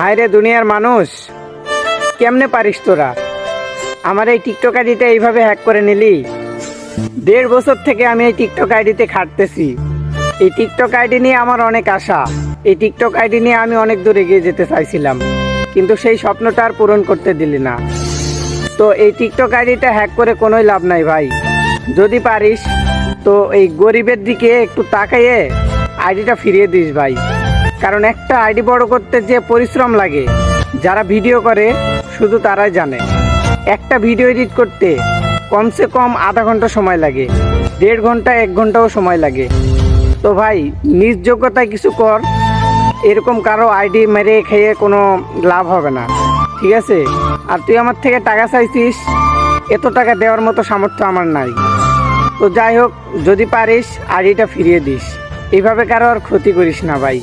হায়রে দুনিয়ার মানুষ, কেমনে পারিস তোরা আমার এই টিকটক আইডিটা এইভাবে হ্যাক করে নিলি? 1.5 বছর থেকে আমি এই টিকটক আইডিতে খাটতেছি। এই টিকটক আইডি নিয়ে আমার অনেক আশা। এই টিকটক আইডি নিয়ে আমি অনেক দূর এগিয়ে যেতে চাইছিলাম, কিন্তু সেই স্বপ্নটা আর পূরণ করতে দিলি না। তো এই টিকটক আইডিটা হ্যাক করে কোনোই লাভ নাই ভাই। যদি পারিস তো এই গরিবের দিকে একটু তাকাইয়ে আইডিটা ফিরিয়ে দিস ভাই। কারণ একটা আইডি বড় করতে যে পরিশ্রম লাগে, যারা ভিডিও করে শুধু তারাই জানে। একটা ভিডিও এডিট করতে কমসে কম আধা ঘন্টা সময় লাগে, 1.5 ঘন্টা 1 ঘন্টাও সময় লাগে। তো ভাই নিজ যোগ্যতায় কিছু কর, এরকম কারো আইডি মেরে খেয়ে কোনো লাভ হবে না, ঠিক আছে? আর তুই আমার থেকে টাকা চাইছিস, এত টাকা দেওয়ার মতো সামর্থ্য আমার নাই। তো যাই হোক, যদি পারিস আইডিটা ফিরিয়ে দিস, এইভাবে কারো আর ক্ষতি করিস না ভাই।